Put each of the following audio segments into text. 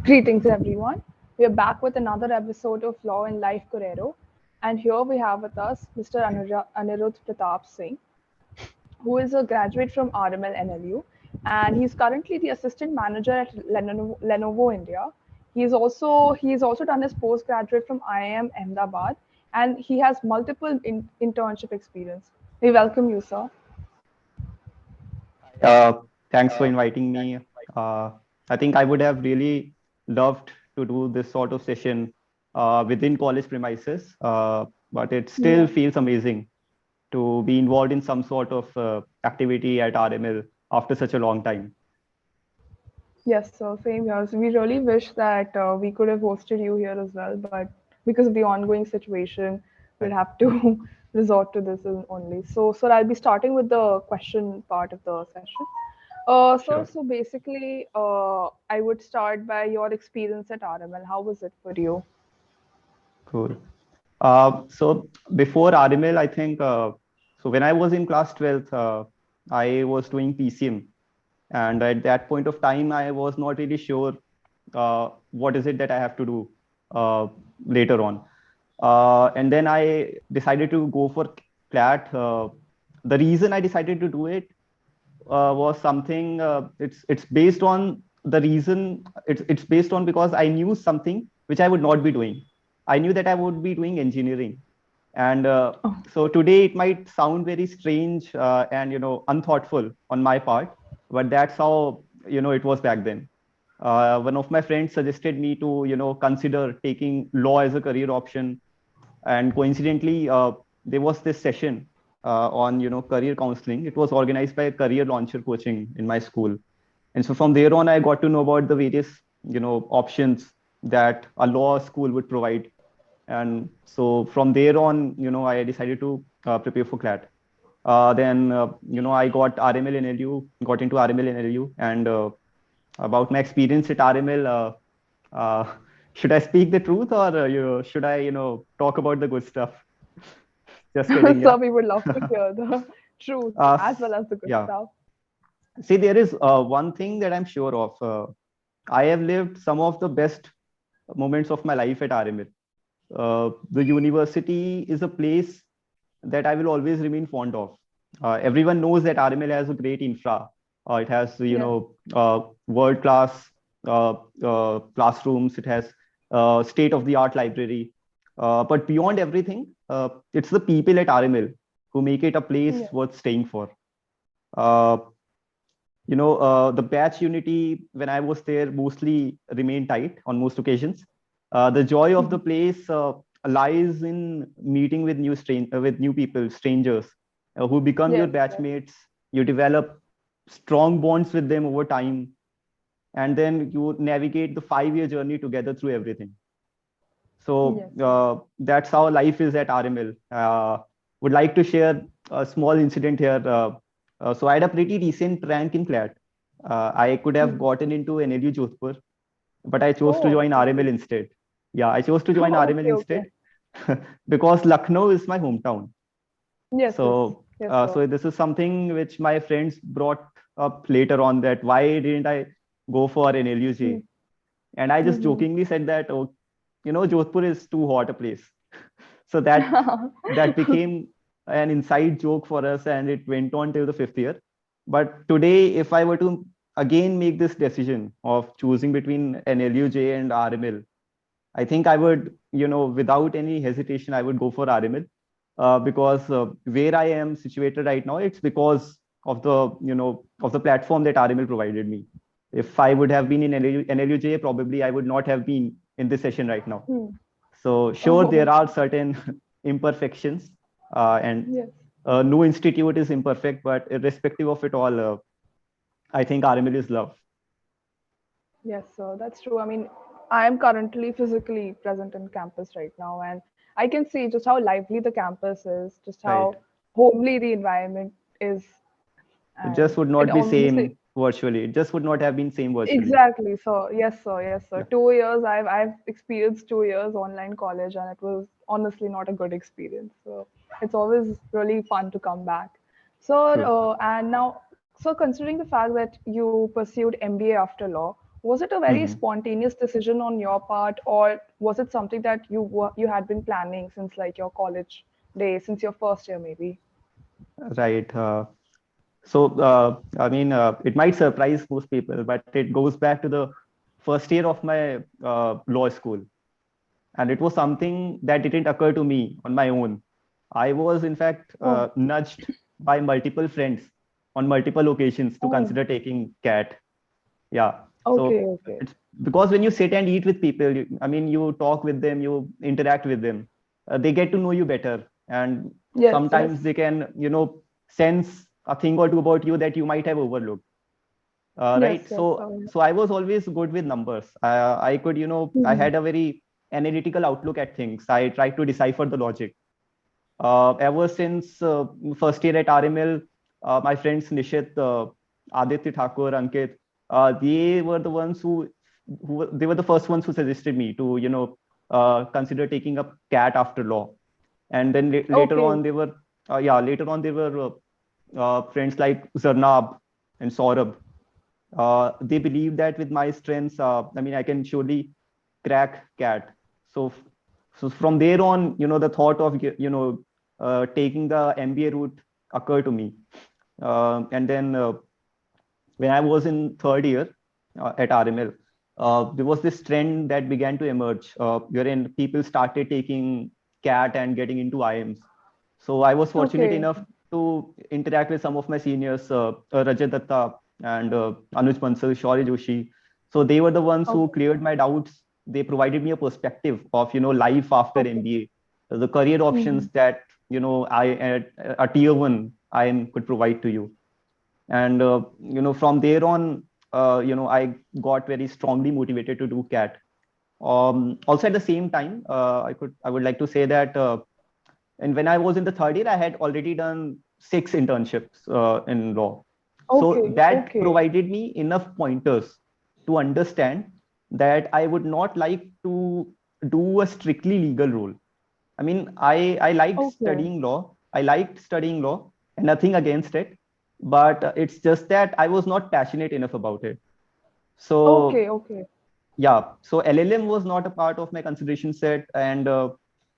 Greetings, everyone. We are back with another episode of Law and Life Korero. And here we have with us Mr. Anirudh Pratap Singh, who is a graduate from RML NLU, and he's currently the assistant manager at Lenovo India. He's also done his postgraduate from IIM Ahmedabad, and he has multiple internship experience. We welcome you, sir. Uh, Thanks for inviting me. Uh, I think I would have really loved to do this sort of session within college premises, but it still Yeah. feels amazing to be involved in some sort of activity at RML after such a long time. Yes, so same here. So we really wish that we could have hosted you here as well, but because of the ongoing situation, we'll Right. have to resort to this only. So I'll be starting with the question part of the session. So Sure. so basically, I would start by your experience at RML. How was it for you? Cool. So before RML, I think so when I was in class 12th, I was doing PCM. And at that point of time, I was not really sure what is it that I have to do uh, later on. And then I decided to go for CLAT. The reason I decided to do it was something. It's based on the reason. It's based on because I knew something which I would not be doing. I knew that I would be doing engineering, and Oh, so today it might sound very strange and unthoughtful on my part, but that's how it was back then. One of my friends suggested me to consider taking law as a career option, and coincidentally there was this session on career counseling. It was organized by career launcher coaching in my school, and so from there on I got to know about the various options that a law school would provide. And so from there on I decided to prepare for CLAT. Then I got RML NLU, got into RML NLU, and about my experience at RML. Should I speak the truth, or should I talk about the good stuff? Just kidding, so yeah. we would love to hear the truth as well as the good Yeah. stuff. See, there is one thing that I'm sure of. I have lived some of the best moments of my life at RML. The university is a place that I will always remain fond of. Everyone knows that RML has a great infra. It has, Yes. world class classrooms. It has state of the art library. But beyond everything, it's the people at RML who make it a place Yes. worth staying for. Uh, the batch unity when I was there mostly remained tight on most occasions. The joy of the place lies in meeting with with new people, strangers who become your Yes. Yes. batchmates. You develop strong bonds with them over time, and then you navigate the 5-year journey together through everything. So Yes. Yes. that's how life is at RML. Would like to share a small incident here. So I had a pretty decent rank in CLAT. I could have Hmm. gotten into NLU Jodhpur, but I chose to Oh, join that's RML nice. instead. Yeah, I chose to join RML Okay. Okay. instead because Lucknow is my hometown. Yes. Yes. Yes, sir. So this is something which my friends brought up later on, that why didn't I go for Hmm. NLUJ? And I just Mm-hmm. jokingly said that, oh, Jodhpur is too hot a place. So that became an inside joke for us, and it went on till the 5th year. But today, if I were to again make this decision of choosing between an LUJ and RML, I think I would, without any hesitation, I would go for RML because where I am situated right now, it's because of the platform that RML provided me. If I would have been in NLUJ, probably I would not have been in this session right now. Hmm. So sure, there Oh, are certain imperfections, and yes. no institute is imperfect, but irrespective of it all, I think RML is love. Yes, sir. That's true. I mean, I am currently physically present in campus right now, and I can see just how lively the campus is, just Right. how homely the environment is, It just and would it not be honestly. same virtually. It just would not have been same virtually. Exactly. So yes, sir. Yes, sir. Yeah. 2 years. I've experienced 2 years online college, and it was honestly not a good experience. So it's always really fun to come back. So True. and now, so considering the fact that you pursued MBA after law, Was it a very Hmm. spontaneous decision on your part, or was it something that you had been planning since like your college days, since your first year maybe? Right. I mean, it might surprise most people, but it goes back to the first year of my law school. And it was something that didn't occur to me on my own. I was, in fact, Oh, nudged by multiple friends on multiple occasions to oh, consider taking CAT. Yeah. okay, So okay. it's because when you sit and eat with people, I mean, you talk with them, you interact with them, they get to know you better. And Yes, yes, sometimes they can, sense a thing or two about you that you might have overlooked. yes, Right. yes. So I was always good with numbers. I could, I Mhm. had a very analytical outlook at things. I tried to decipher the logic. Ever since first year at RML, my friends Nishit, Aditya Thakur, Ankit, they were the ones they were the first ones who suggested me to, consider taking up CAT after law. And then later Okay. on, later on, there were friends like Zarnab and Saurabh. They believe that with my strengths, I mean, I can surely crack CAT. So, so from there on, the thought of, taking the MBA route occurred to me. And then when I was in third year at RML, there was this trend that began to emerge, wherein people started taking CAT and getting into IMs. So I was fortunate Okay. enough to interact with some of my seniors, Rajat Datta and Anuj Bansal, Shaurya Joshi. So they were the ones who Okay. cleared my doubts. They provided me a perspective of, life after Okay. MBA, the career Hmm. options that, I at a tier one IM could provide to you. And from there on, I got very strongly motivated to do CAT. Also at the same time, I would like to say that. And when I was in the third year, I had already done 6 internships in law. So Okay. that Okay. provided me enough pointers to understand that I would not like to do a strictly legal role. I mean, I liked Okay. studying law. I liked studying law and nothing against it. But it's just that I was not passionate enough about it. So Okay. Okay. yeah, so LLM was not a part of my consideration set. And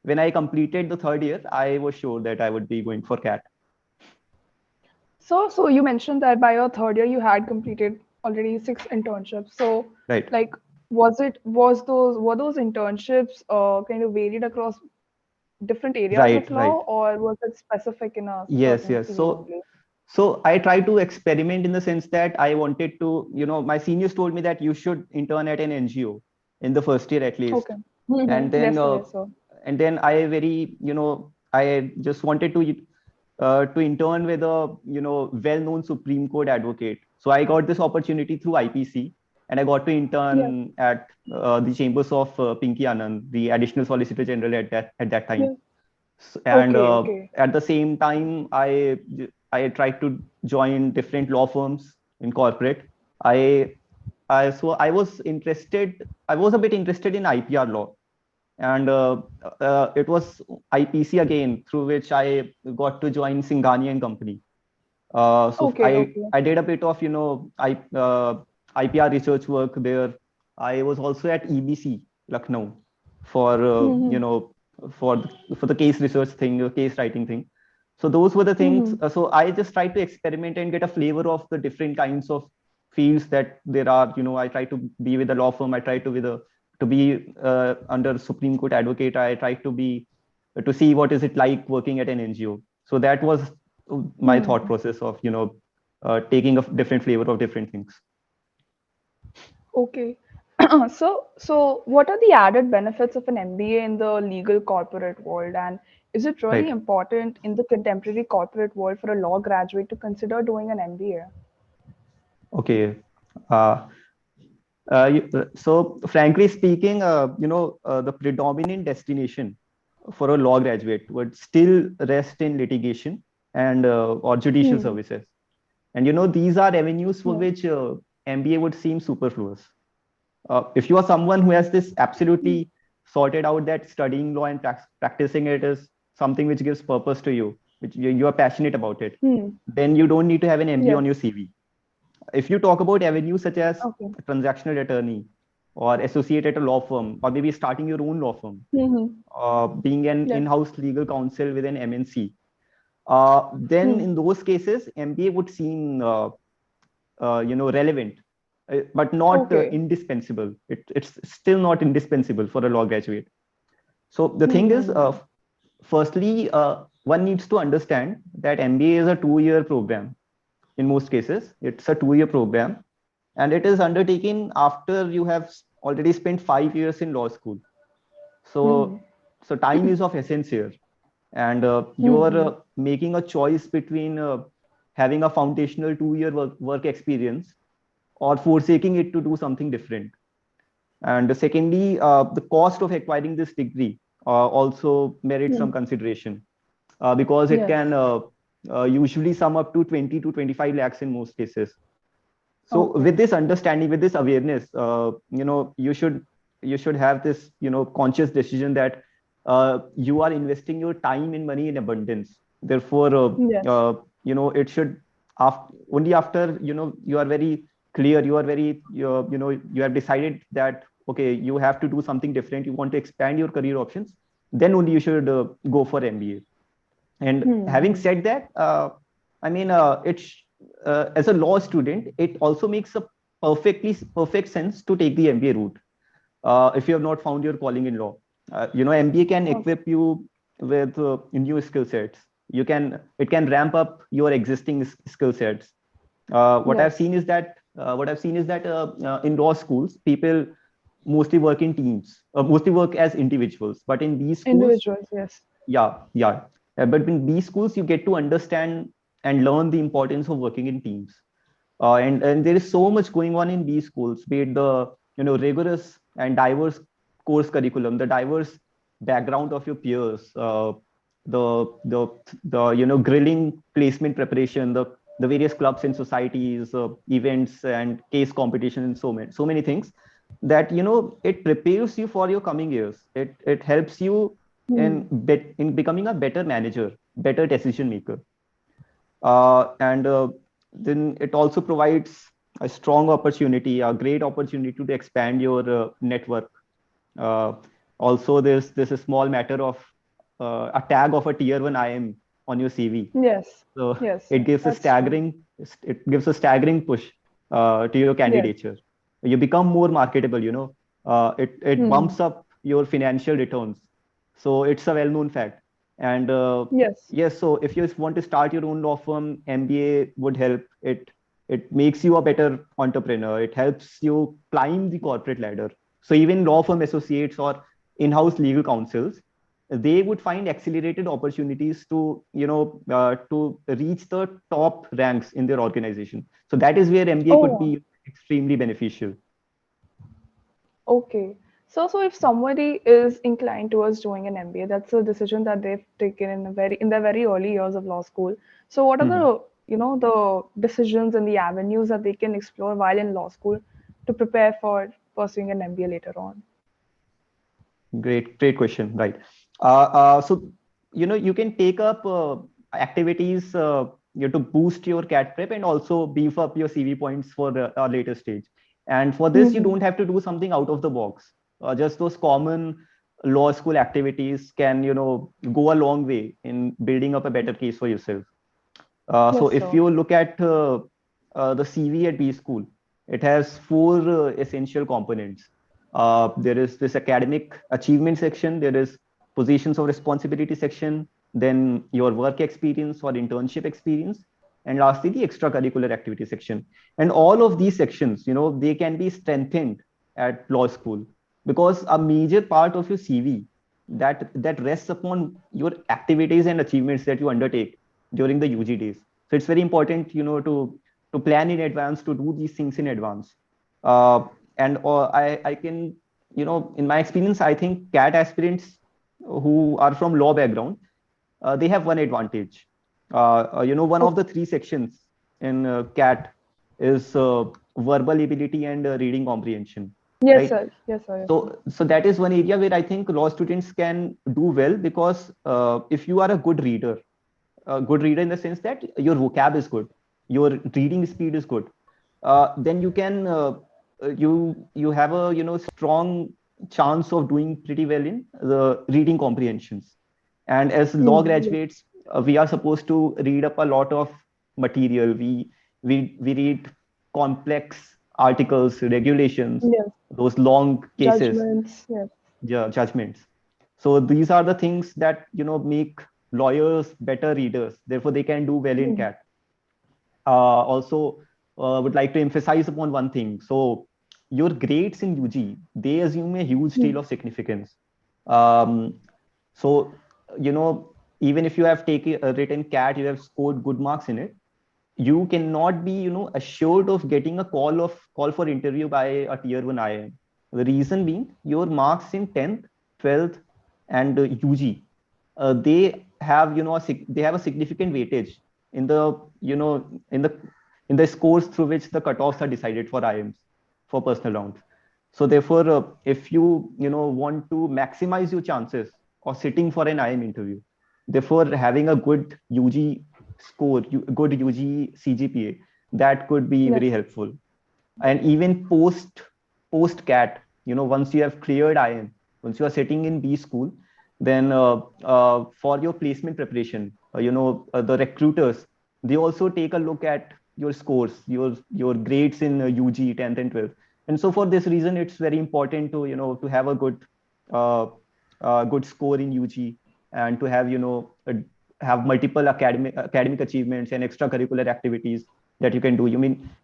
when I completed the third year, I was sure that I would be going for CAT. So you mentioned that by your third year you had completed already 6 internships. So, Right, like, were those internships kind of varied across different areas of right, law, right. or was it specific in a Yes, certain yes. field So, only? so I tried to experiment in the sense that I wanted to, my seniors told me that you should intern at an NGO in the first year at least. Okay. And Mm-hmm. then, Yes, sir. Yes, sir. I very, I just wanted to intern with a well-known Supreme Court advocate. So I got this opportunity through IPC, and I got to Yes. intern at the chambers of Pinky Anand, the Additional Solicitor General at that time. Yes. And Okay. Okay. at the same time, I tried to join different law firms in corporate. I I was interested. I was a bit interested in IPR law, and it was IPC again through which I got to join Singhani and Company. So Okay. Okay. I did a bit of IPR research work there. I was also at EBC Lucknow for Mm-hmm. for the case research thing, case writing thing. So those were the things. Mm-hmm. So I just tried to experiment and get a flavor of the different kinds of fields that there are. I try to be with a law firm. I try to be under Supreme Court advocate. I try to see what is it like working at an NGO. So that was my thought Hmm. process of taking a different flavor of different things. Okay. So what are the added benefits of an MBA in the legal corporate world? And is it really Right. important in the contemporary corporate world for a law graduate to consider doing an MBA? Okay. uh, so frankly speaking, the predominant destination for a law graduate would still rest in litigation and or judicial Hmm. services. And these are avenues for Yeah. which MBA would seem superfluous. If you are someone who has this Hmm. absolutely sorted out that studying law and practicing it is something which gives purpose to you, which you are passionate about it, Hmm. then you don't need to have an MBA Yes. on your CV. if you talk about avenues such as Okay. a transactional attorney or associate at a law firm, or maybe starting your own law firm, Mm-hmm. being an Yes. in-house legal counsel with an MNC, then Hmm. in those cases, MBA would seem relevant, but not Okay. indispensable. It's still not indispensable for a law graduate. So the thing is, Mm-hmm. firstly, one needs to understand that MBA is a 2-year program. In most cases, it's a 2-year program, and it is undertaken after you have already spent 5 years in law school. Hmm. So, so time is of essence here, and you are Hmm. making a choice between having a foundational 2-year work experience or forsaking it to do something different. And secondly, the cost of acquiring this degree also merits some Hmm. consideration, because it Yes. can usually sum up to 20 to 25 lakhs in most cases. So with Okay. this understanding, with this awareness, you should have this conscious decision that you are investing your time and money in abundance. Therefore, Yes. it should, only after you are very clear, you are very you have decided that okay, you have to do something different, you want to expand your career options, then only you should go for MBA. And having Hmm. said that, I mean, as a law student, it also makes a perfect sense to take the MBA route. If you have not found your calling in law, MBA can Okay. equip you with new skill sets. It can ramp up your existing skill sets. Yes. What I've seen is that in law schools, people mostly work in teams, mostly work as individuals. But in these schools, Individuals. Yes. yeah. But in these schools, you get to understand and learn the importance of working in teams. And there is so much going on in these schools, be it the rigorous and diverse course curriculum, the diverse background of your peers, the grilling placement preparation, the various clubs and societies, events and case competition, and so many things that it prepares you for your coming years. It helps you Hmm. in becoming a better manager, better decision maker, and then it also provides a strong opportunity, a great opportunity to expand your network. Uh, Also, there's a small matter of a tag of a tier one IM on your CV. Yes. So Yes. it gives a That's true. staggering push to your Yes. candidature. You become more marketable. It Hmm. bumps up your financial returns. So it's a well-known fact. And Yes. yes, so if you want to start your own law firm, MBA would help. It makes you a better entrepreneur. It helps you climb the corporate ladder. So even law firm associates or in-house legal counsels, they would find accelerated opportunities to reach the top ranks in their organization. So that is where MBA could Oh, be extremely beneficial. okay. So if somebody is inclined towards doing an MBA, that's a decision that they've taken in their very early years of law school. So what are Mhm. the decisions and the avenues that they can explore while in law school to prepare for pursuing an MBA later on? Great question. Right. So you can take up activities to boost your CAT prep and also beef up your CV points for a later stage. And for this, you Mm-hmm. don't have to do something out of the box. Just those common law school activities can go a long way in building up a better case for yourself. So Yes, if sir. you look at the CV at B school, it has four essential components. There is this academic achievement section, there is positions of responsibility section, then your work experience or internship experience, and lastly the extracurricular activity section. And all of these sections, they can be strengthened at law school, because a major part of your CV that rests upon your activities and achievements that you undertake during the UG days. So it's very important, to plan in advance, to do these things in advance. And I can, in my experience, I think CAT aspirants who are from law background, they have one advantage. One of Oh, the three sections in CAT is verbal ability and reading comprehension, yes, right? sir. Yes, sir. Yes, sir. So that is one area where I think law students can do well, because if you are a good reader in the sense that your vocab is good, your reading speed is good, then you can you have a strong chance of doing pretty well in the reading comprehensions. And as law Yes. graduates, we are supposed to read up a lot of material. We read complex articles, regulations, Yes. those long cases, Judgments. Yes. judgments. So these are the things that make lawyers better readers. Therefore, they can do well in Hmm. CAT. Also, would like to emphasize upon one thing. So your grades in UG, they assume a huge Hmm. deal of significance. Um, so even if you have taken written CAT, you have scored good marks in it, you cannot be assured of getting a call for interview by a tier 1 IIM. The reason being your marks in 10th, 12th, and UG, they have they have a significant weightage in the in the scores through which the cutoffs are decided for IIMs for personal rounds. So therefore, if you want to maximize your chances of sitting for an IIM interview, therefore having a good UG score, good UG CGPA, that could be Yes. very helpful. And even post CAT, once you have cleared IIM, once you are sitting in B school, then for your placement preparation, the recruiters, they also take a look at your scores, your grades in UG 10th and 12th. And so for this reason, it's very important to to have a uh, good score in UG, and to have have multiple academic achievements and extracurricular activities that you can do.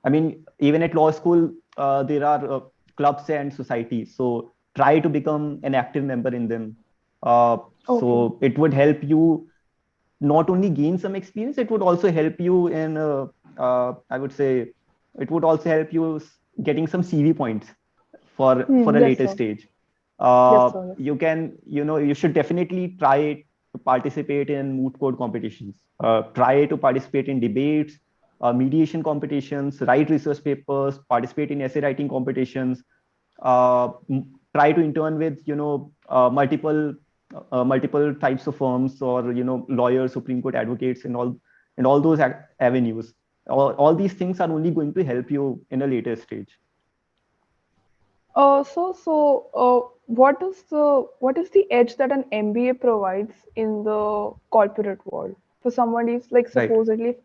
I mean, even at law school, there are clubs and societies. So try to become an active member in them. Okay. So it would help you not only gain some experience, it would also help you in, I would say, it would also help you getting some CV points for a Yes, later sir. stage. Yes, sir. Yes. You can, you should definitely try to participate in moot court competitions. Try to participate in debates, mediation competitions, write research papers, participate in essay writing competitions. Try to intern with multiple types of firms, or lawyers, Supreme Court advocates, and all those avenues. All these things are only going to help you in a later stage. What is the edge that an MBA provides in the corporate world for someone is like Right. supposedly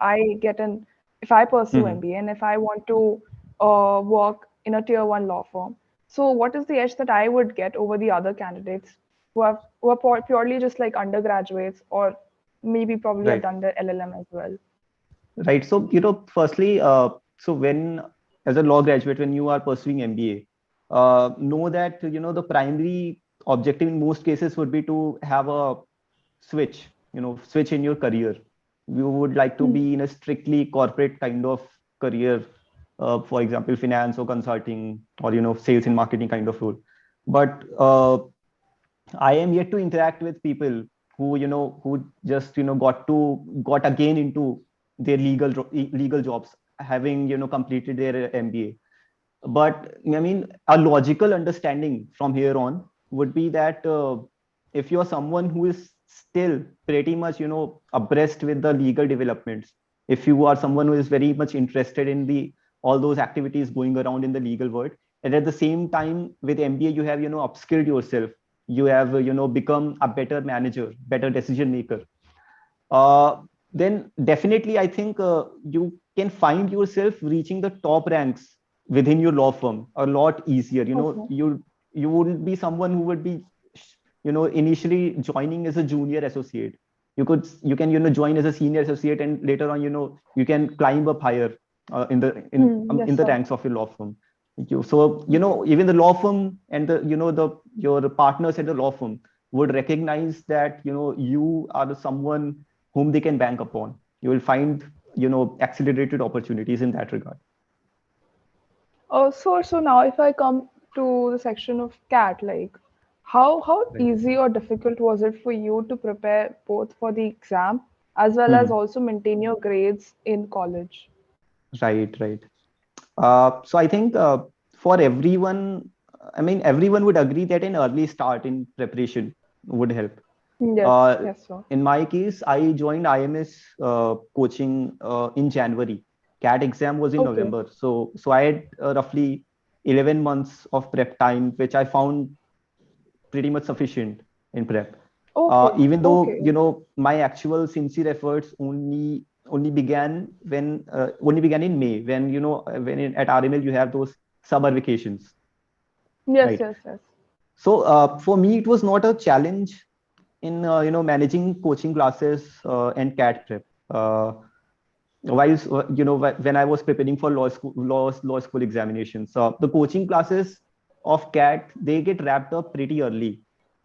if I pursue Mhm. MBA and if I want to work in a tier one law firm, so what is the edge that I would get over the other candidates who are purely just like undergraduates or maybe probably have Right. done their LLM as well? Right. So, firstly, so when, as a law graduate, when you are pursuing MBA, know that, the primary objective in most cases would be to have a switch in your career. You would like to Hmm. be in a strictly corporate kind of career, for example, finance or consulting, or, sales and marketing kind of role. But I am yet to interact with people who just got again into their legal jobs, having completed their MBA. But I mean, a logical understanding from here on would be that, if you are someone who is still pretty much abreast with the legal developments, if you are someone who is very much interested in the all those activities going around in the legal world, and at the same time with MBA you have upskilled yourself, you have become a better manager, better decision maker, uh, then definitely I think you can find yourself reaching the top ranks within your law firm a lot easier. Okay. You wouldn't be someone who would be initially joining as a junior associate. You can join as a senior associate, and later on you can climb up higher in Yes, the sir. ranks of your law firm. So even the law firm and the your partners at the law firm would recognize that you are someone whom they can bank upon. You will find accelerated opportunities in that regard. So now if I come to the section of CAT, like how Right. easy or difficult was it for you to prepare both for the exam as well as Mhm. also maintain your grades in college? Right, right. So I think, for everyone, I mean, everyone would agree that an early start in preparation would help. Yes, Uh, yes, sir. in my case, I joined IMS coaching in January. CAT exam was in Okay. November. So I had roughly 11 months of prep time, which I found pretty much sufficient in prep. Okay. Even though Okay. my actual sincere efforts only began in May, when at RML you have those summer vacations, Yes, right? yes, yes. So for me, it was not a challenge in managing coaching classes and CAT prep. While when I was preparing for law school examinations, the coaching classes of CAT, they get wrapped up pretty early,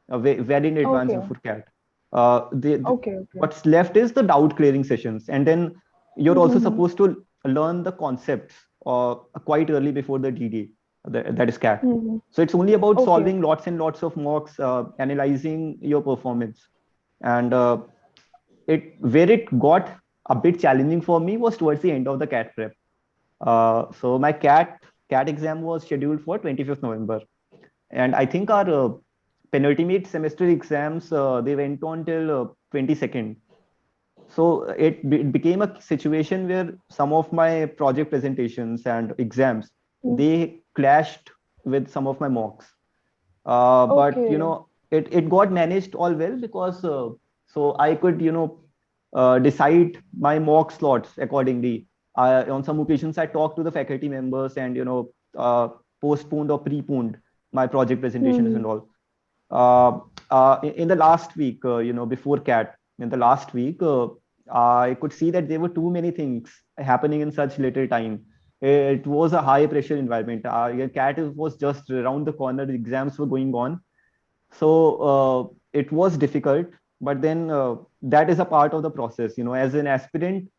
well in advance Okay. before CAT. Okay. Okay. What's left is the doubt clearing sessions, and then you're also Mm-hmm. supposed to learn the concepts quite early before the DD, that is CAT. Mm-hmm. So it's only about Okay. solving lots and lots of mocks, analyzing your performance, and it where it got a bit challenging for me was towards the end of the CAT prep. So my CAT exam was scheduled for 25th November, and I think our penultimate semester exams they went on till 22nd. So it became a situation where some of my project presentations and exams, Mm. they clashed with some of my mocks. But Okay. it got managed all well, because so I could decide my mock slots accordingly. On some occasions, I talked to the faculty members and postponed or preponed my project presentations Mm-hmm. and all. In the last week, before CAT, in the last week, I could see that there were too many things happening in such little time. It was a high pressure environment. CAT was just around the corner. The exams were going on, so it was difficult. But then that is a part of the process. As an aspirant,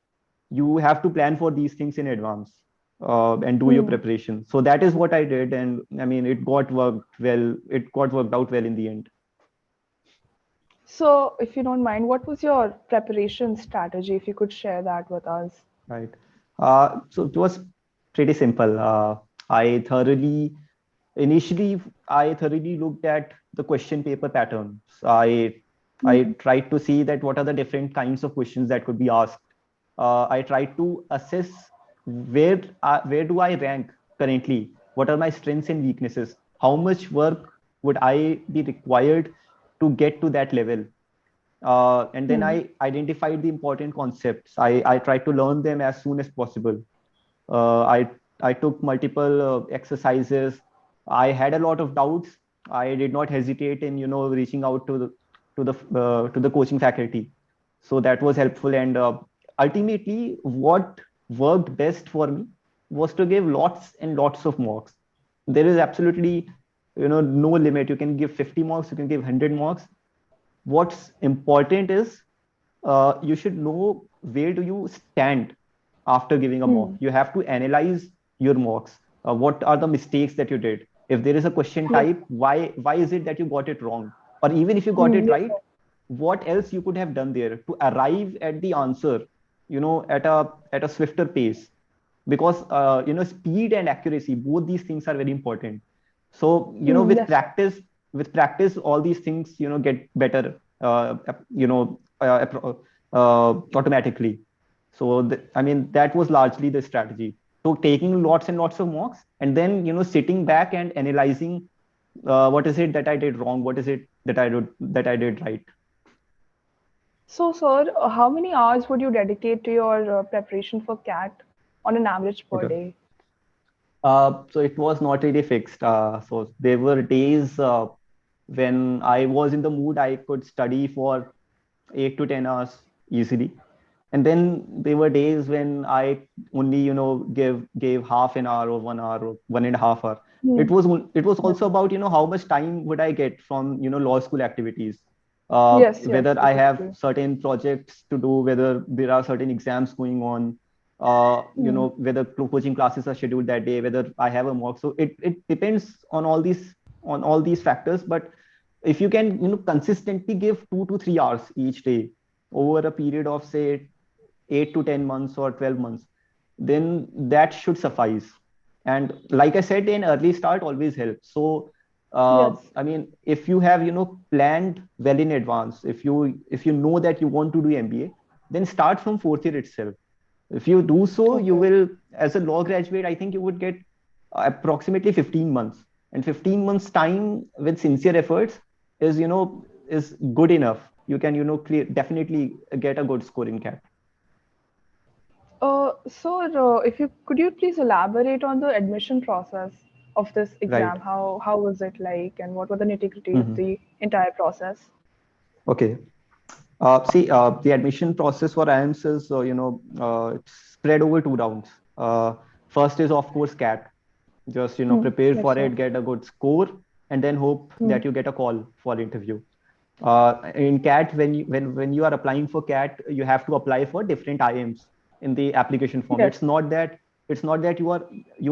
you have to plan for these things in advance, and do your Mm. preparation. So that is what I did, and I mean, it got worked well. It got worked out well in the end. So, if you don't mind, what was your preparation strategy? If you could share that with us. Right. So it was pretty simple. Initially, I thoroughly looked at the question paper patterns. I Mm. tried to see that what are the different kinds of questions that could be asked. I tried to assess where do I rank currently? What are my strengths and weaknesses? How much work would I be required to get to that level? And then Mm. I identified the important concepts. I tried to learn them as soon as possible. I took multiple exercises. I had a lot of doubts. I did not hesitate in reaching out to the coaching faculty. So that was helpful. And ultimately, what worked best for me was to give lots and lots of mocks. There is absolutely no limit. You can give 50 marks. You can give 100 marks. What's important is you should know where do you stand after giving a mock. Mm. You have to analyze your mocks. What are the mistakes that you did? If there is a question Yes. type, why is it that you got it wrong? Or even if you got Mm. it Yes. right, what else you could have done there to arrive at the answer, at a swifter pace? Because speed and accuracy, both these things are very important. So Mm. Yes. with practice, all these things get better, automatically. So I mean, that was largely the strategy. So taking lots and lots of mocks, and then sitting back and analyzing, what is it that I did wrong, what is it that I did right. So, sir, how many hours would you dedicate to your preparation for CAT on an average per Okay. day? So it was not really fixed. So there were days when I was in the mood, I could study for 8 to 10 hours easily. And then there were days when I only, gave half an hour or 1 hour or 1.5 hour. Mm. It was Yes. also about, how much time would I get from, law school activities, Yes. Yes. whether I have Exactly. certain projects to do, whether there are certain exams going on, Mm. whether coaching classes are scheduled that day, whether I have a mock. So it depends on all these factors. But if you can, consistently give 2 to 3 hours each day over a period of, say, 8 to 10 months or 12 months, then that should suffice. And like I said, an early start always helps. So Yes. I mean, if you have planned well in advance, if you know that you want to do MBA, then start from fourth year itself. If you do so, you Okay. will, as a law graduate, I think you would get approximately 15 months. And 15 months time with sincere efforts is, is good enough. You can, definitely get a good score in CAT. If you could you please elaborate on the admission process of this Right. exam? How was it like, and what were the nitty-gritty of Mhm. the entire process? Okay. See, the admission process for IIMS is, it's spread over 2 rounds. First is, of course, CAT. Just, prepare Yes, for sir. it, get a good score, and then hope Hmm. that you get a call for interview. In CAT, when you are applying for CAT, you have to apply for different IIMs in the application form. Yes. It's not that you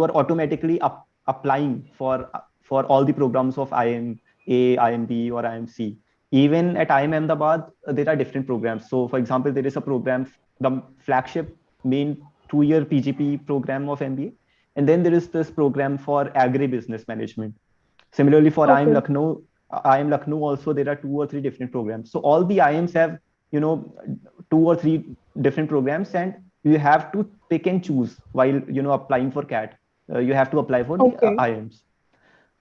are automatically applying for all the programs of IIM A, IIM B, or IIM C. Even at IIM Ahmedabad, there are different programs. So, for example, there is a program, the flagship main 2-year PGP program of MBA, and then there is this program for agribusiness management. Similarly, for Okay. IIM Lucknow also there are 2 or 3 different programs. So all the IIMs have, you know, 2 or 3 different programs, and you have to pick and choose while applying for CAT. You have to apply for the Okay. IIMs.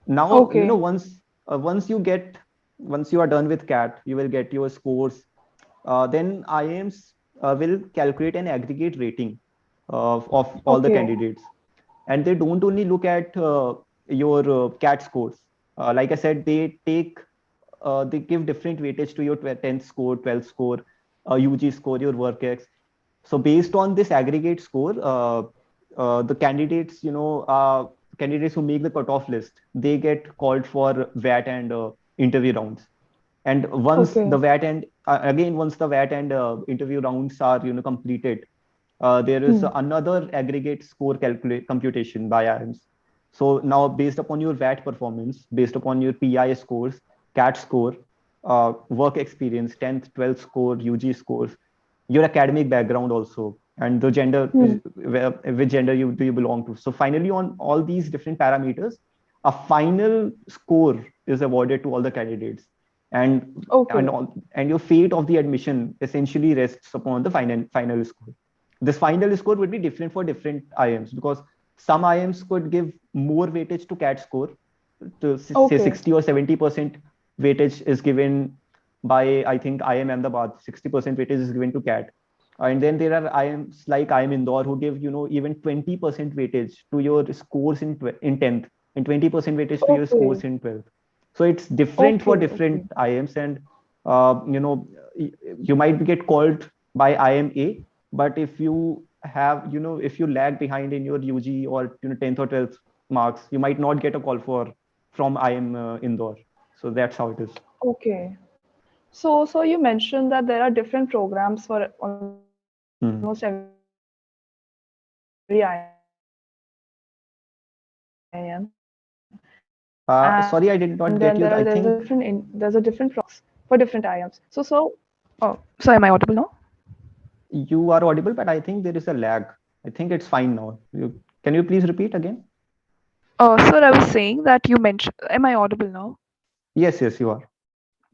Now, Okay. once you are done with CAT, you will get your scores. Then IIMs will calculate an aggregate rating of all the Okay. candidates, and they don't only look at your CAT scores. Like I said, they give different weightage to your 10th score, 12th score, UG score, your work ex. So based on this aggregate score, the candidates who make the cutoff list, they get called for VAT and interview rounds. And Okay. once the VAT and interview rounds are completed, there is Hmm. another aggregate score computation by IIMS. So now, based upon your VAT performance, based upon your PI scores, CAT score, work experience, 10th, 12th score, UG scores, your academic background also, and the gender, Hmm. which gender you belong to. So finally, on all these different parameters, a final score is awarded to all the candidates, and Okay. and your fate of the admission essentially rests upon the final score. This final score would be different for different IIMs, because some IIMs could give more weightage to CAT score, to say Okay. 60 or 70% weightage is given by, I think, IIM Ahmedabad. 60% weightage is given to CAT. And then there are IIMs like IIM Indore who give even 20% weightage to your scores in 10th, and 20% weightage to your Okay. scores in 12th. So it's different for Okay. different Okay. IIMs, and you might get called by IMA, but if you lag behind in your UG or 10th or 12th marks, you might not get a call from IIM Indore. So that's how it is. Okay. So you mentioned that there are different programs for almost every IIM, Hmm. and then there's a different Sorry, I did not get you. I there's a think different process for different IIMs. So am I audible now? you are audible, but I think there is a lag. I think it's fine now. Can you please repeat again? Sir, I was saying that you mentioned. Am I audible now? Yes, yes, you are.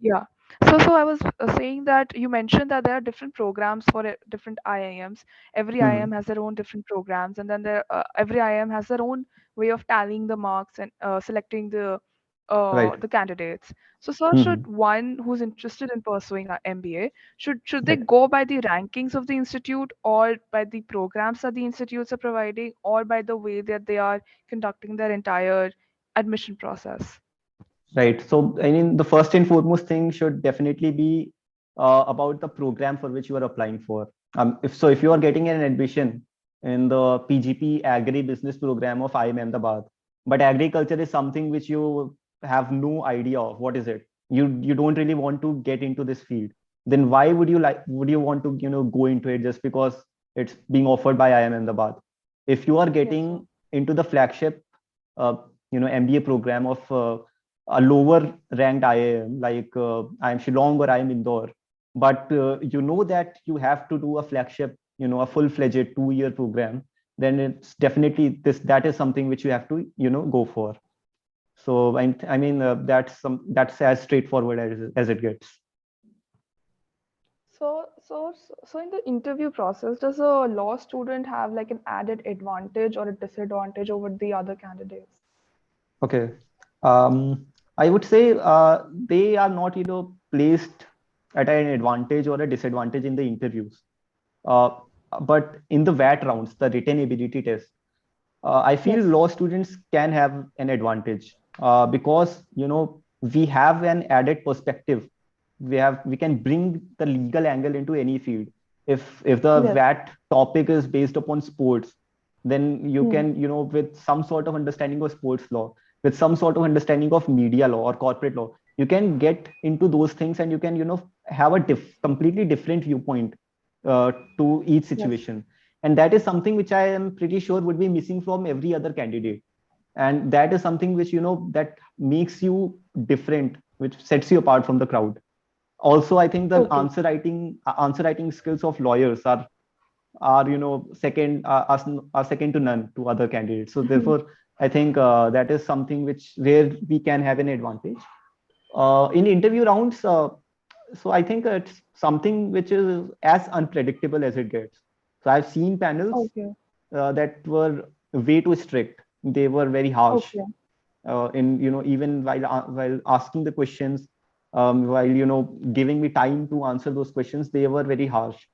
Yeah. So I was saying that you mentioned that there are different programs for different IIMs. Every IIM Hmm. has their own different programs, and then every IIM has their own way of tallying the marks and selecting Right. the candidates. So, sir, should Hmm. one who's interested in pursuing a MBA should they Right. go by the rankings of the institute, or by the programs that the institutes are providing, or by the way that they are conducting their entire admission process? Right. So, I mean, the first and foremost thing should definitely be about the program for which you are applying for. If you are getting an admission in the PGP Agri Business Program of IIM Ahmedabad, but agriculture is something which you have no idea of what is it. You don't really want to get into this field. Then why would you want to go into it just because it's being offered by IIM Ahmedabad? If you are Yes, sir. getting into the flagship MBA program of a lower ranked IIM like IIM Shillong or IIM Indore, but you know that you have to do a flagship, a full-fledged 2-year program, then it's definitely that is something which you have to go for. So I mean that's as straightforward as it gets. So in the interview process, does a law student have like an added advantage or a disadvantage over the other candidates? Okay. Um, I would say they are not, placed at an advantage or a disadvantage in the interviews. Uh, but in the VAT rounds, the written ability test, I feel Yes. law students can have an advantage because we have an added perspective. We can bring the legal angle into any field. If the Yes. VAT topic is based upon sports, then you Hmm. can with some sort of understanding of sports law, with some sort of understanding of media law or corporate law, you can get into those things and you can have a completely different viewpoint to each Yes. situation, and that is something which I am pretty sure would be missing from every other candidate, and that is something which that makes you different, which sets you apart from the crowd. Also, I think the Okay. answer writing skills of lawyers are second are second to none to other candidates, so therefore I think that is something which where we can have an advantage in interview rounds. So I think it's something which is as unpredictable as it gets. So I've seen panels Okay. that were way too strict. They were very harsh Okay. in even while asking the questions, while giving me time to answer those questions, they were very harsh.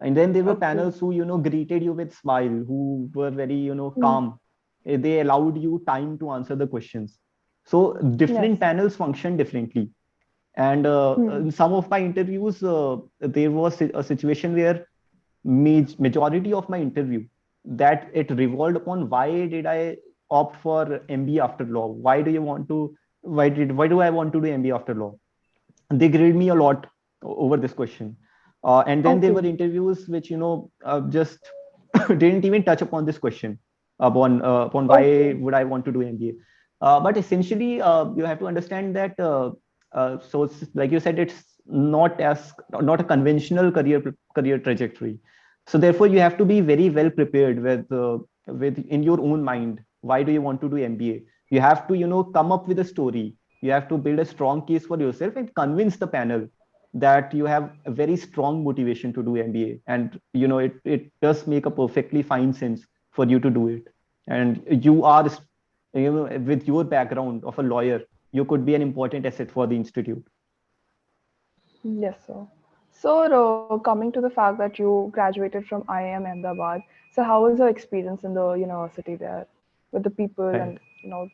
And then there were Okay. panels who greeted you with smile, who were very Hmm. calm. They allowed you time to answer the questions. So different Yes. panels function differently. And Hmm. in some of my interviews, there was a situation where majority of my interview that it revolved upon why did I opt for MBA after law? Why do I want to do MBA after law? They grilled me a lot over this question. And then there were Okay. interviews which just didn't even touch upon this question, upon why Okay. would I want to do MBA. But essentially, you have to understand that so it's, like you said, it's not a conventional career trajectory. So therefore you have to be very well prepared with in your own mind why do you want to do MBA. You have to come up with a story. You have to build a strong case for yourself and convince the panel that you have a very strong motivation to do MBA, and it does make a perfectly fine sense for you to do it. And you are, with your background of a lawyer, you could be an important asset for the institute. Yes, sir. So, coming to the fact that you graduated from IIM Ahmedabad, so how was your experience in the university there with the people Right. and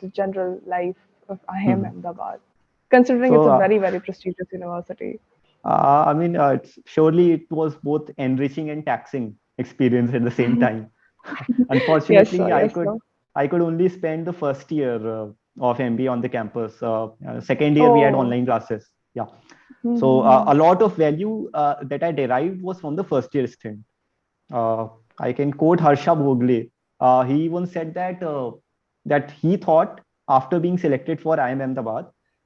the general life of IIM Mhm. Ahmedabad, considering it's So a very, very prestigious university? I mean, surely it was both enriching and taxing experience at the same time. Yes, sir. Unfortunately, Yes, sir. I could only spend the first year of MBA on the campus. Second year we had Oh. online classes. Yeah. So Mm-hmm. a lot of value that I derived was from the first year stint. Uh, I can quote Harsha Bhogle. He once said that he thought after being selected for IIM Ahmedabad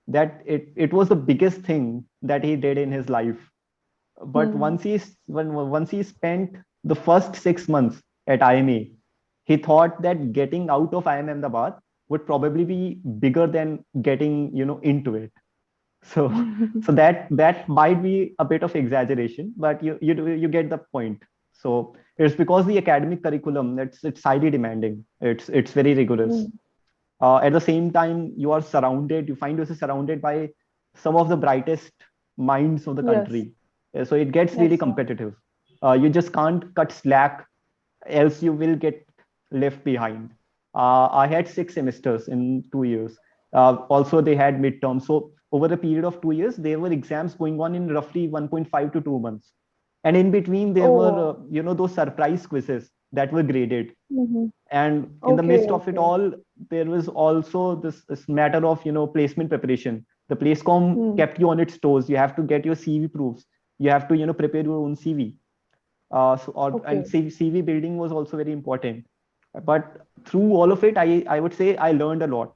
that it was the biggest thing that he did in his life. But Hmm. once he spent the first 6 months at IMA, he thought that getting out of IIM Ahmedabad would probably be bigger than getting into it. So that might be a bit of exaggeration, but you get the point. So it's because the academic curriculum, it's highly demanding. It's very rigorous. At the same time, you find yourself surrounded by some of the brightest minds of the Yes. country. So it gets Yes, really sir. competitive. You just can't cut slack, else you will get left behind. I had 6 semesters in 2 years. Also, they had midterms. So over a period of 2 years, there were exams going on in roughly 1.5 to 2 months. And in between, there were, Oh. those surprise quizzes that were graded. Mm-hmm. And in the Okay. midst of it Okay. all, there was also this matter of placement preparation. The placecom Hmm. kept you on its toes. You have to get your CV proofs. You have to prepare your own CV. And Okay. CV building was also very important. But through all of it, I would say I learned a lot.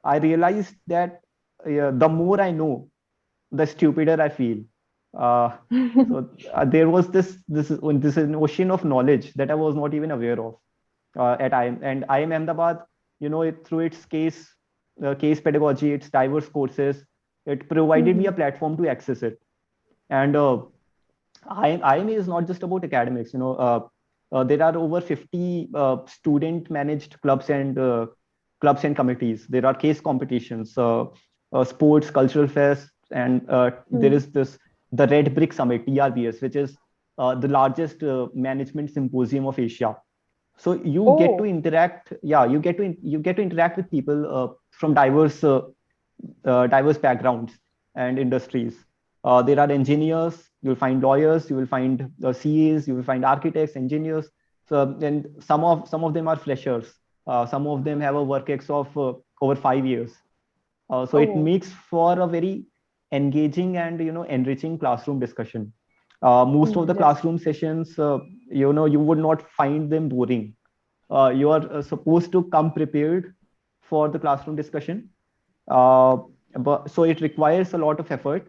I realized that the more I know, the stupider I feel. Uh, so there was this an ocean of knowledge that I was not even aware of at IIM. And IIM Ahmedabad, through its case pedagogy, its diverse courses, it provided me a Mm-hmm. platform to access it. And IMA is not just about academics. There are over 50 student managed clubs and committees. There are case competitions, sports, cultural fest, and there Hmm. is this the Red Brick Summit (TRBS), which is the largest management symposium of Asia. So you get to Oh, interact. Yeah, you get to interact with people from diverse backgrounds and industries. There are engineers, you'll find lawyers, you will find CAs, you will find architects, engineers. So and some of them are freshers. Some of them have a work ex of over 5 years. So it oh, makes for a very engaging and enriching classroom discussion. Most of the yes. classroom sessions, you would not find them boring. You are supposed to come prepared for the classroom discussion, uh, but so it requires a lot of effort.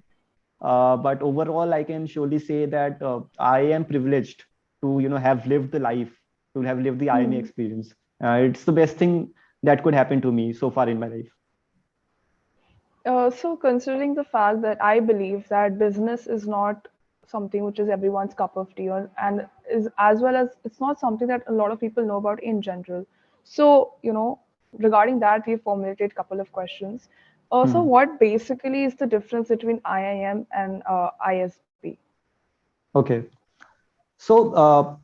But overall, I can surely say that I am privileged to have lived the life, to have lived the IMA Hmm. experience. It's the best thing that could happen to me so far in my life. So, considering the fact that I believe that business is not something which is everyone's cup of tea, and is as well as it's not something that a lot of people know about in general. So, regarding that, we formulated a couple of questions. So, Hmm. what basically is the difference between IIM and ISB? Okay. So uh,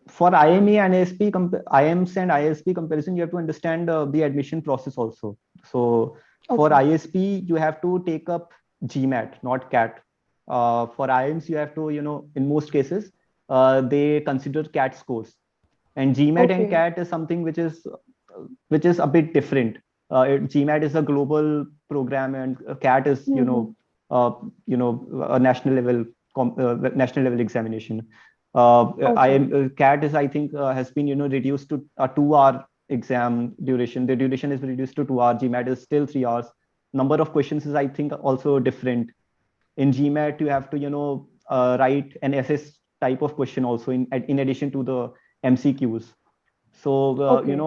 for IME and IMS and ISP comparison, you have to understand the admission process also. So for Okay. ISP, you have to take up GMAT, not CAT. For IMS, you have to, in most cases, they consider CAT scores. And GMAT and Okay. CAT is something which is a bit different. GMAT is a global program, and CAT is, Mm-hmm. uh, a national level examination. Okay. CAT is, I think, has been reduced to a 2 hour exam duration. The duration is reduced to 2 hours. GMAT is still 3 hours. Number of questions is, I think, also different. In GMAT, you have to write an SS type of question also in addition to the MCQs. So Okay.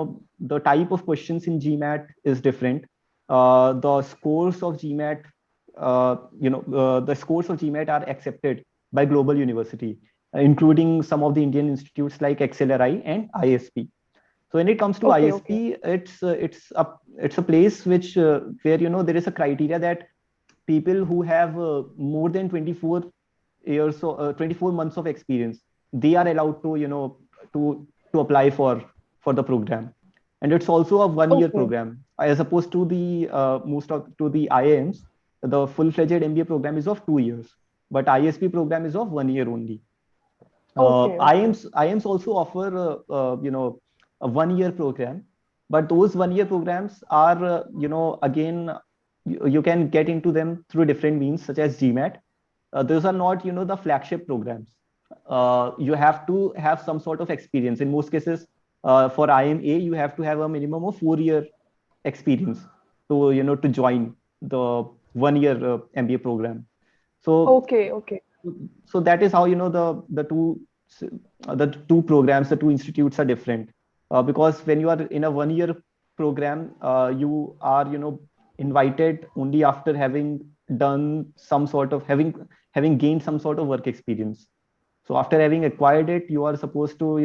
the type of questions in GMAT is different. The scores of GMAT, the scores of GMAT are accepted by global university, including some of the Indian institutes like XLRI and ISP. So when it comes to Okay. Okay. ISP, it's a place where there is a criteria that people who have more than 24 months of experience, they are allowed to to apply for the program. And it's also a 1 year Okay. program as opposed to the most of to the IIMs. The full-fledged MBA program is of 2 years, but ISP program is of 1 year only. Okay. Okay. IIMs also offer a 1 year program, but those 1 year programs are again, you can get into them through different means such as GMAT. Those are not the flagship programs. You have to have some sort of experience. In most cases, for IMA, you have to have a minimum of 4 year experience to to join the 1 year MBA program. So Okay. Okay. so that is how the two programs, the two institutes are different. Because when you are in a 1 year program, you are invited only after having done some sort of having gained some sort of work experience. So after having acquired it, you are supposed to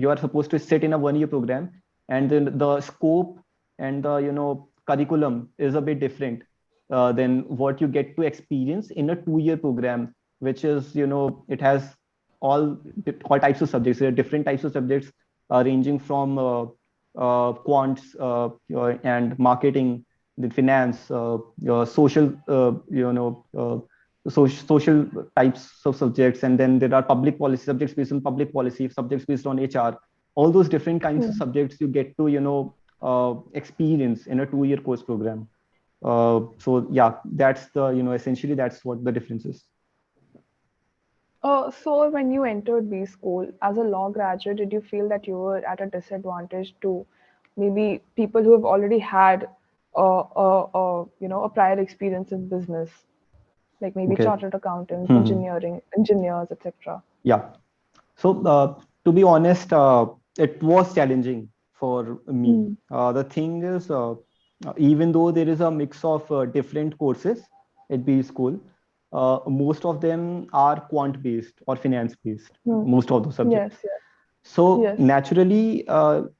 you are supposed to sit in a 1 year program, and then the scope and the curriculum is a bit different than what you get to experience in a 2 year program, which is it has all all types of subjects. There are different types of subjects ranging from quants and marketing, the finance, social, social types of subjects, and then there are public policy subjects based on public policy, subjects based on HR. All those different kinds of Hmm. subjects you get to experience in a 2 year course program. So yeah, that's the essentially that's what the difference is. So when you entered B school as a law graduate, did you feel that you were at a disadvantage to maybe people who have already had a prior experience in business, like maybe Okay. chartered accountants, Hmm. engineers, etc. Yeah. So to be honest, it was challenging for me. Hmm. The thing is, even though there is a mix of different courses at B school, most of them are quant based or finance based, Hmm. most of those Yes, subjects. yes, So yes. naturally,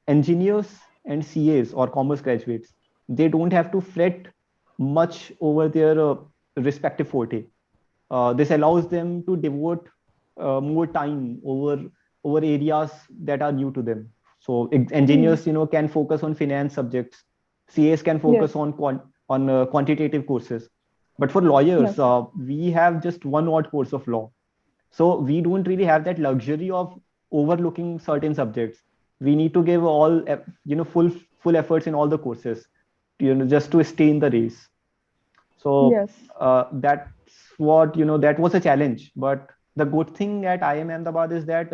engineers and CAs or commerce graduates, they don't have to fret much over their respective forte. This allows them to devote more time over areas that are new to them. So Hmm. engineers, can focus on finance subjects. CAs can Yes, focus on quantitative courses. But for lawyers, yes. we have just one odd course of law, so we don't really have that luxury of overlooking certain subjects. We need to give all full efforts in all the courses, just to stay in the race. So Yes. that's what, that was a challenge. But the good thing at IIM Ahmedabad is that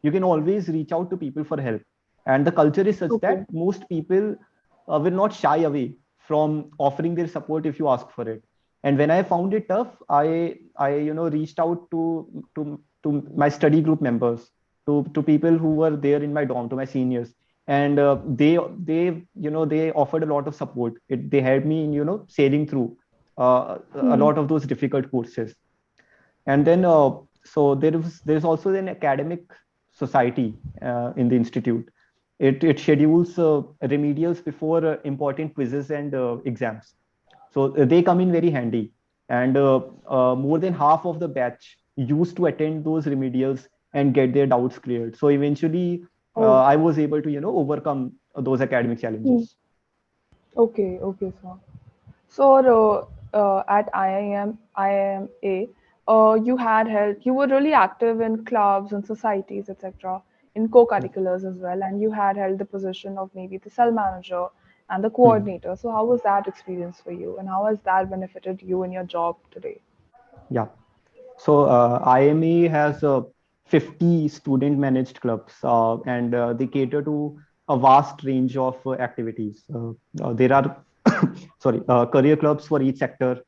you can always reach out to people for help. And the culture is such Okay. that most people will not shy away from offering their support if you ask for it. And when I found it tough, I reached out to my study group members, to people who were there in my dorm, to my seniors, and they offered a lot of support. They helped me in sailing through a Hmm. lot of those difficult courses. And then so there's also an academic society in the institute. It schedules remedials before important quizzes and exams. So they come in very handy. And more than half of the batch used to attend those remedials and get their doubts cleared. So eventually Oh. I was able to overcome those academic Hmm. challenges. Okay, okay, sir. So, at IIMA, you were really active in clubs and societies, etc., in co-curriculars as well, and you had held the position of maybe the cell manager and the Hmm. coordinator. So, how was that experience for you, and how has that benefited you in your job today? Yeah. So IME has 50 student managed clubs, and they cater to a vast range of activities. There are sorry, career clubs for each sector.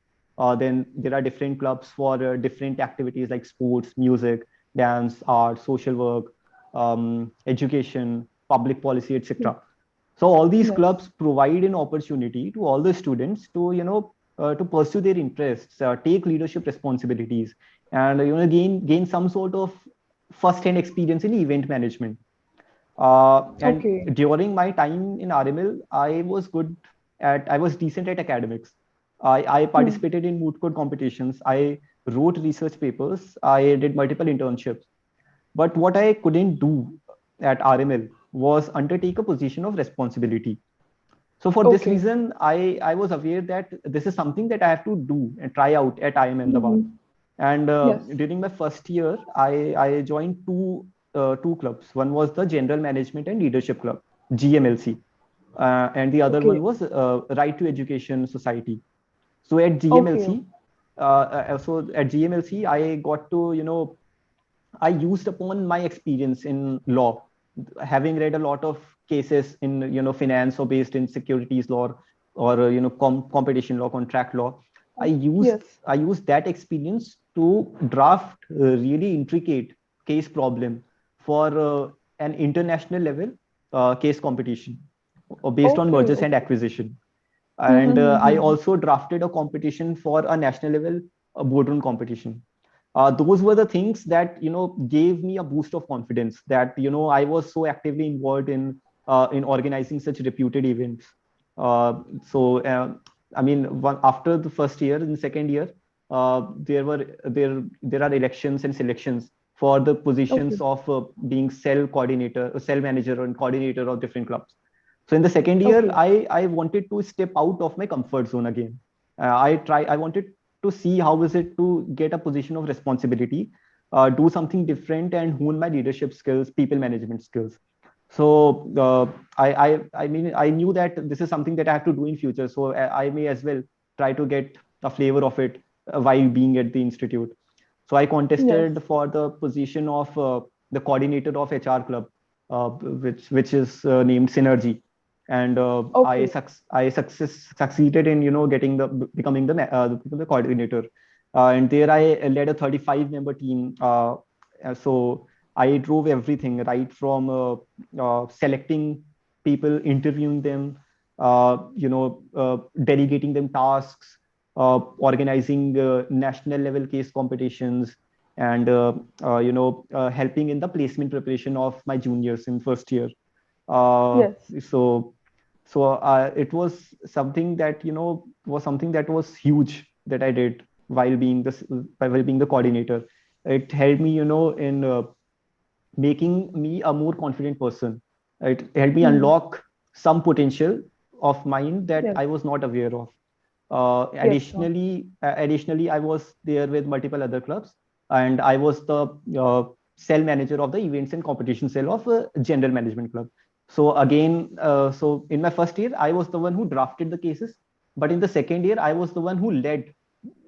Then there are different clubs for different activities like sports, music, dance, art, social work, education, public policy, Hmm. etc. So all these Yes. clubs provide an opportunity to all the students to to pursue their interests, take leadership responsibilities, and gain some sort of first hand experience in event management. And Okay. during my time in RML, I was decent at academics. I Hmm. participated in moot court competitions. I wrote research papers. I did multiple internships. But what I couldn't do at RML was undertake a position of responsibility. So for this Okay. reason, I was aware that this is something that I have to do and try out at IIM Ahmedabad. Mm-hmm. And Yes. during my first year, I joined two clubs. One was the General Management and Leadership Club, GMLC, and the other one Okay. was Right to Education Society. So at Okay. GMLC, I got to I used upon my experience in law, having read a lot of cases in finance or based in securities law or competition law, contract law. I used Yes. I used that experience to draft a really intricate case problem for an international level case competition based on Okay. mergers and Okay. acquisition. And I Mm-hmm. also drafted a competition for a national level boardroom competition. Those were the things that gave me a boost of confidence that I was so actively involved in organizing such reputed events. So I mean, after the first year, in the second year, there are elections and selections for the positions Okay. of being cell coordinator, cell manager, and coordinator of different clubs. So in the second year, Okay. I wanted to step out of my comfort zone again. I wanted to see how is it to get a position of responsibility, do something different, and hone my leadership skills, people management skills. So I mean, I knew that this is something that I have to do in future, so I may as well try to get a flavor of it while being at the institute. So I Yes. contested for the position of the coordinator of HR club, which is named Synergy, and Okay. I succeeded in getting the becoming the coordinator, and there I led a 35 member team. So I drove everything right from selecting people, interviewing them, delegating them tasks, organizing national level case competitions, and helping in the placement preparation of my juniors in first year. uh, Yes. so it was something that was something that was huge that I did while being the coordinator. It helped me in making me a more confident person. It helped me Hmm. unlock some potential of mine that Yes. I was not aware of. Yes, sir. Additionally, I was there with multiple other clubs, and I was the cell manager of the events and competition cell of a general management club. So again, so in my first year, I was the one who drafted the cases, but in the second year, I was the one who led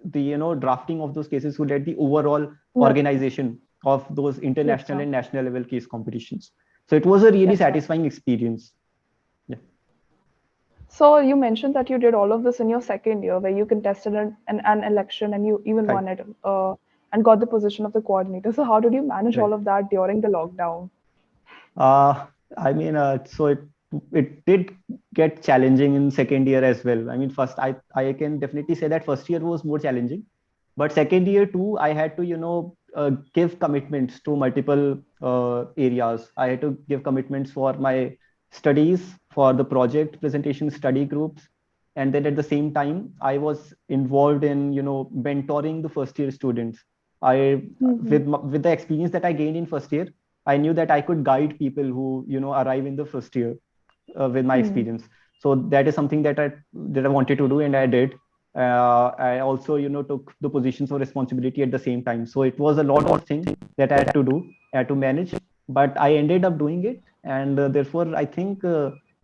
the drafting of those cases, who led the overall Yes, sir. organization of those Yes, international sir. and national level case competitions. So it was a really Yes, sir. satisfying experience. Yeah. So you mentioned that you did all of this in your second year, where you contested an election and you even Right. won it, and got the position of the coordinator. So how did you manage Right. all of that during the lockdown? Uh, I mean, so it did get challenging in second year as well. I mean, first I can definitely say that first year was more challenging, but second year too, I had to give commitments to multiple areas. I had to give commitments for my studies, for the project presentation study groups, and then at the same time, I was involved in mentoring the first year students. I Hmm. with the experience that I gained in first year, I knew that I could guide people who arrive in the first year with my Hmm. experience. So that is something that I wanted to do, and I did. I also took the positions of responsibility at the same time. So it was a lot of things that I had to do, I had to manage, but I ended up doing it, and therefore I think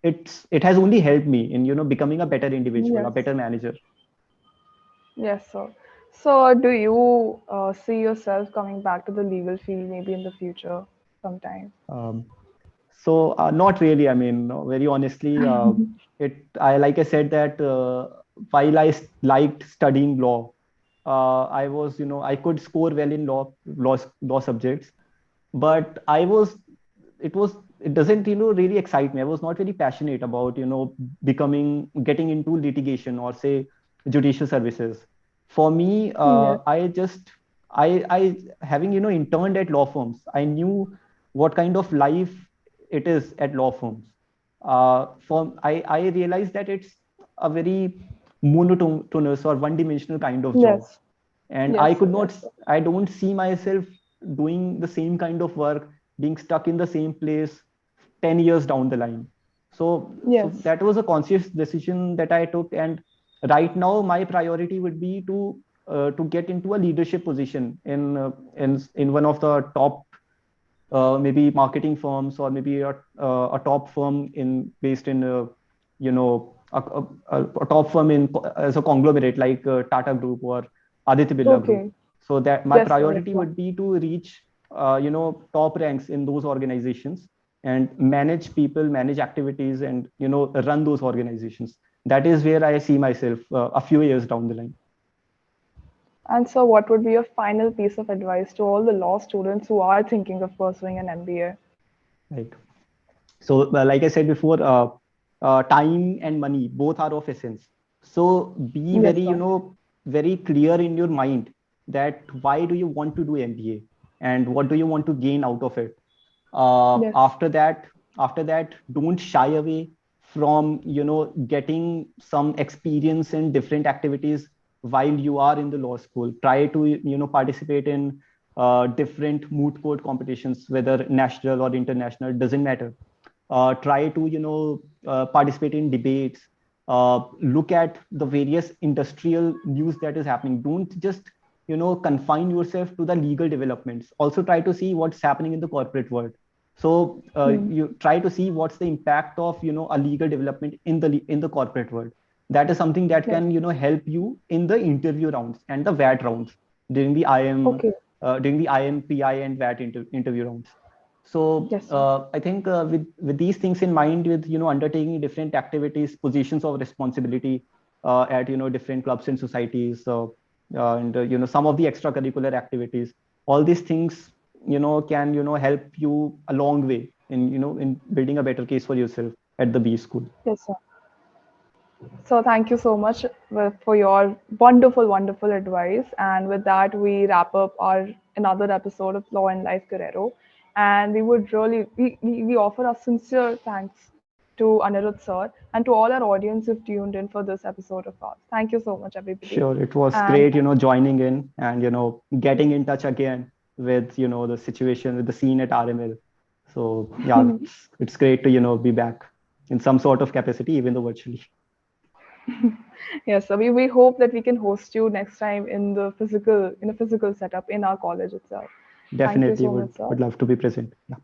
it has only helped me in becoming a better individual, a Yes. better manager. Yes, sir. So do you see yourself coming back to the legal field maybe in the future sometime? Um, So not really. I mean, no, very honestly, it. I like I said that while liked studying law, I was I could score well in law subjects, but it doesn't really excite me. I was not very passionate about getting into litigation or say judicial services. For me, Yes. I having interned at law firms, I knew what kind of life it is at law firms. I realized that it's a very monotonous or one-dimensional kind of job, Yes. and Yes, sir. Yes, sir. I don't see myself doing the same kind of work, being stuck in the same place 10 years down the line. So Yes. that was a conscious decision that I took, and right now my priority would be to get into a leadership position in one of the top maybe marketing firms, or maybe a top firm based in a top firm in as a conglomerate like Tata Group or Aditya Birla Group. Okay. So that my Yes, sir. Yes, priority sir. would be to reach top ranks in those organizations and manage people, manage activities, and run those organizations. That is where I see myself a few years down the line. And so, what would be your final piece of advice to all the law students who are thinking of pursuing an MBA? Right. So, like I said before, time and money both are of essence. So, be Yes, very, sir. very clear in your mind that why do you want to do MBA and what do you want to gain out of it. Uh, Yes. after that, after that, don't shy away from getting some experience in different activities while you are in the law school. Try to participate in different moot court competitions, whether national or international, doesn't matter. Try to participate in debates, look at the various industrial news that is happening. Don't just confine yourself to the legal developments. Also try to see what's happening in the corporate world. So Hmm. you try to see what's the impact of a legal development in the corporate world. That is something that Yes. can help you in the interview rounds and the VAT rounds during the Okay. IMPI and VAT interview rounds. So Yes, sir. I think with these things in mind, with undertaking different activities, positions of responsibility at different clubs and societies, and some of the extracurricular activities, all these things can help you a long way in in building a better case for yourself at the B school. Yes, sir. So thank you so much for your wonderful, wonderful advice. And with that, we wrap up our another episode of Law and Life Guerrero. And we would really we offer our sincere thanks to Anirudh sir and to all our audience who've tuned in for this episode of ours. Thank you so much, everybody. Sure, it was And great, joining in and getting in touch again with the situation with the scene at RML. So yeah, it's great to be back in some sort of capacity, even though virtually. yes, so we hope that we can host you next time in a physical setup in our college itself. Thank you Definitely so would much, sir. would love to be present. Yeah.